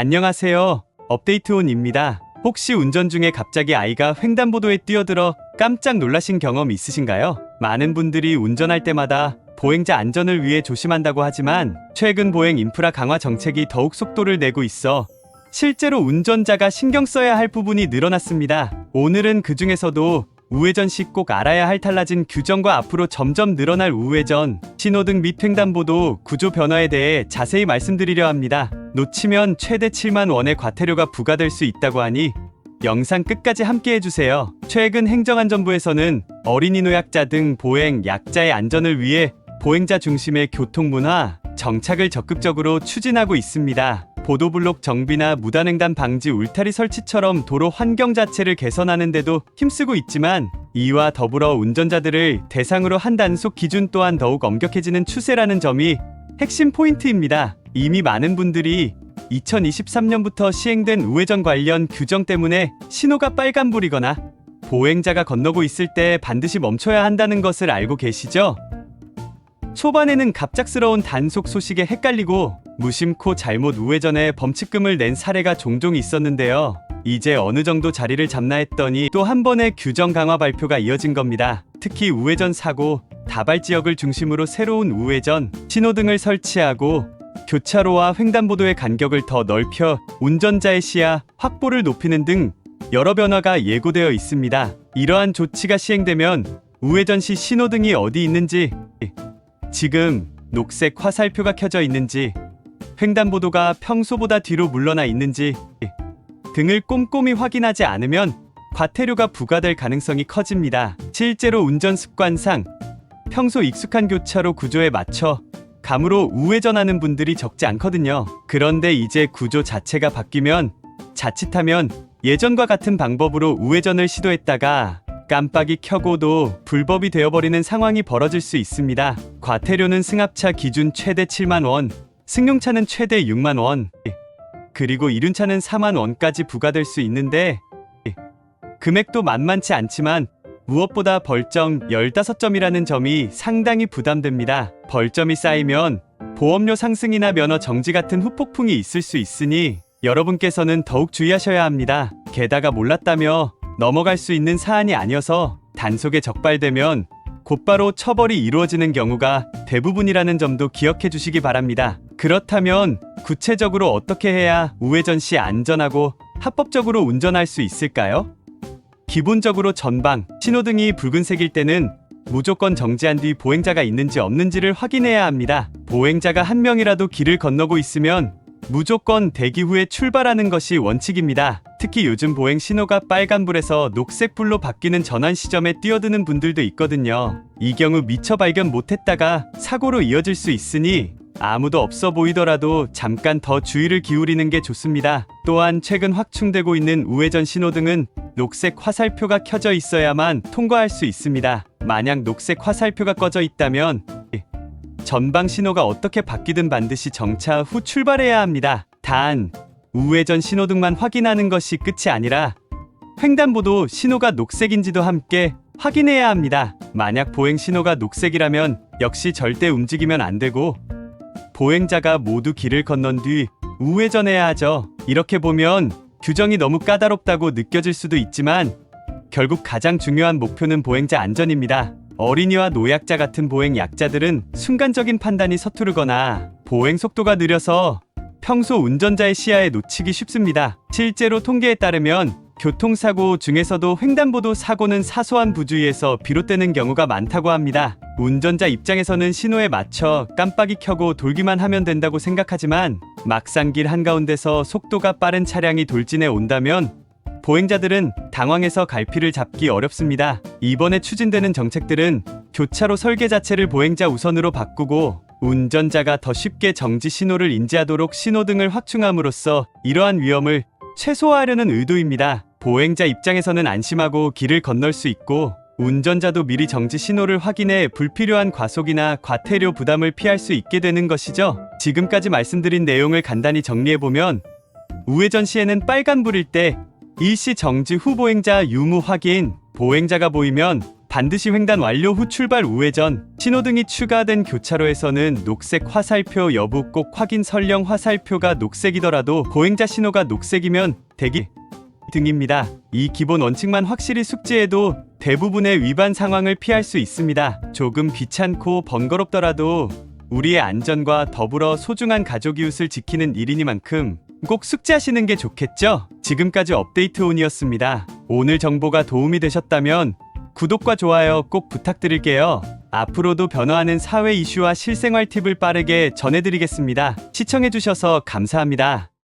안녕하세요. 업데이트온입니다. 혹시 운전 중에 갑자기 아이가 횡단보도에 뛰어들어 깜짝 놀라신 경험 있으신가요? 많은 분들이 운전할 때마다 보행자 안전을 위해 조심한다고 하지만 최근 보행 인프라 강화 정책이 더욱 속도를 내고 있어 실제로 운전자가 신경 써야 할 부분이 늘어났습니다. 오늘은 그 중에서도 우회전 시 꼭 알아야 할 달라진 규정과 앞으로 점점 늘어날 우회전, 신호등 및 횡단보도 구조 변화에 대해 자세히 말씀드리려 합니다. 놓치면 최대 7만 원의 과태료가 부과될 수 있다고 하니 영상 끝까지 함께 해주세요. 최근 행정안전부에서는 어린이 노약자 등 보행 약자의 안전을 위해 보행자 중심의 교통문화 정착을 적극적으로 추진하고 있습니다. 보도블록 정비나 무단횡단 방지 울타리 설치처럼 도로 환경 자체를 개선하는 데도 힘쓰고 있지만 이와 더불어 운전자들을 대상으로 한 단속 기준 또한 더욱 엄격해지는 추세라는 점이 핵심 포인트입니다. 이미 많은 분들이 2023년부터 시행된 우회전 관련 규정 때문에 신호가 빨간불이거나 보행자가 건너고 있을 때 반드시 멈춰야 한다는 것을 알고 계시죠? 초반에는 갑작스러운 단속 소식에 헷갈리고 무심코 잘못 우회전에 범칙금을 낸 사례가 종종 있었는데요. 이제 어느 정도 자리를 잡나 했더니 또 한 번의 규정 강화 발표가 이어진 겁니다. 특히 우회전 사고, 다발 지역을 중심으로 새로운 우회전, 신호등을 설치하고 교차로와 횡단보도의 간격을 더 넓혀 운전자의 시야 확보를 높이는 등 여러 변화가 예고되어 있습니다. 이러한 조치가 시행되면 우회전 시 신호등이 어디 있는지, 지금 녹색 화살표가 켜져 있는지, 횡단보도가 평소보다 뒤로 물러나 있는지 등을 꼼꼼히 확인하지 않으면 과태료가 부과될 가능성이 커집니다. 실제로 운전 습관상 평소 익숙한 교차로 구조에 맞춰 감으로 우회전하는 분들이 적지 않거든요. 그런데 이제 구조 자체가 바뀌면 자칫하면 예전과 같은 방법으로 우회전을 시도했다가 깜빡이 켜고도 불법이 되어버리는 상황이 벌어질 수 있습니다. 과태료는 승합차 기준 최대 7만 원, 승용차는 최대 6만 원, 그리고 이륜차는 4만 원까지 부과될 수 있는데 금액도 만만치 않지만 무엇보다 벌점 15점이라는 점이 상당히 부담됩니다. 벌점이 쌓이면 보험료 상승이나 면허 정지 같은 후폭풍이 있을 수 있으니 여러분께서는 더욱 주의하셔야 합니다. 게다가 몰랐다며 넘어갈 수 있는 사안이 아니어서 단속에 적발되면 곧바로 처벌이 이루어지는 경우가 대부분이라는 점도 기억해 주시기 바랍니다. 그렇다면 구체적으로 어떻게 해야 우회전 시 안전하고 합법적으로 운전할 수 있을까요? 기본적으로 전방, 신호등이 붉은색일 때는 무조건 정지한 뒤 보행자가 있는지 없는지를 확인해야 합니다. 보행자가 한 명이라도 길을 건너고 있으면 무조건 대기 후에 출발하는 것이 원칙입니다. 특히 요즘 보행 신호가 빨간불에서 녹색불로 바뀌는 전환 시점에 뛰어드는 분들도 있거든요. 이 경우 미처 발견 못했다가 사고로 이어질 수 있으니 아무도 없어 보이더라도 잠깐 더 주의를 기울이는 게 좋습니다. 또한 최근 확충되고 있는 우회전 신호등은 녹색 화살표가 켜져 있어야만 통과할 수 있습니다. 만약 녹색 화살표가 꺼져 있다면 전방 신호가 어떻게 바뀌든 반드시 정차 후 출발해야 합니다. 단, 우회전 신호등만 확인하는 것이 끝이 아니라 횡단보도 신호가 녹색인지도 함께 확인해야 합니다. 만약 보행 신호가 녹색이라면 역시 절대 움직이면 안 되고 보행자가 모두 길을 건넌 뒤 우회전해야 하죠. 이렇게 보면 규정이 너무 까다롭다고 느껴질 수도 있지만 결국 가장 중요한 목표는 보행자 안전입니다. 어린이와 노약자 같은 보행 약자들은 순간적인 판단이 서투르거나 보행 속도가 느려서 평소 운전자의 시야에 놓치기 쉽습니다. 실제로 통계에 따르면 교통사고 중에서도 횡단보도 사고는 사소한 부주의에서 비롯되는 경우가 많다고 합니다. 운전자 입장에서는 신호에 맞춰 깜빡이 켜고 돌기만 하면 된다고 생각하지만 막상 길 한가운데서 속도가 빠른 차량이 돌진해 온다면 보행자들은 당황해서 갈피를 잡기 어렵습니다. 이번에 추진되는 정책들은 교차로 설계 자체를 보행자 우선으로 바꾸고 운전자가 더 쉽게 정지 신호를 인지하도록 신호등을 확충함으로써 이러한 위험을 최소화하려는 의도입니다. 보행자 입장에서는 안심하고 길을 건널 수 있고 운전자도 미리 정지 신호를 확인해 불필요한 과속이나 과태료 부담을 피할 수 있게 되는 것이죠. 지금까지 말씀드린 내용을 간단히 정리해보면 우회전 시에는 빨간불일 때 일시 정지 후 보행자 유무 확인, 보행자가 보이면 반드시 횡단 완료 후 출발 우회전, 신호등이 추가된 교차로에서는 녹색 화살표 여부 꼭 확인. 설령 화살표가 녹색이더라도 보행자 신호가 녹색이면 대기 등입니다. 이 기본 원칙만 확실히 숙지해도 대부분의 위반 상황을 피할 수 있습니다. 조금 귀찮고 번거롭더라도 우리의 안전과 더불어 소중한 가족 이웃을 지키는 일이니만큼 꼭 숙지하시는 게 좋겠죠? 지금까지 업데이트온이었습니다. 오늘 정보가 도움이 되셨다면 구독과 좋아요 꼭 부탁드릴게요. 앞으로도 변화하는 사회 이슈와 실생활 팁을 빠르게 전해드리겠습니다. 시청해주셔서 감사합니다.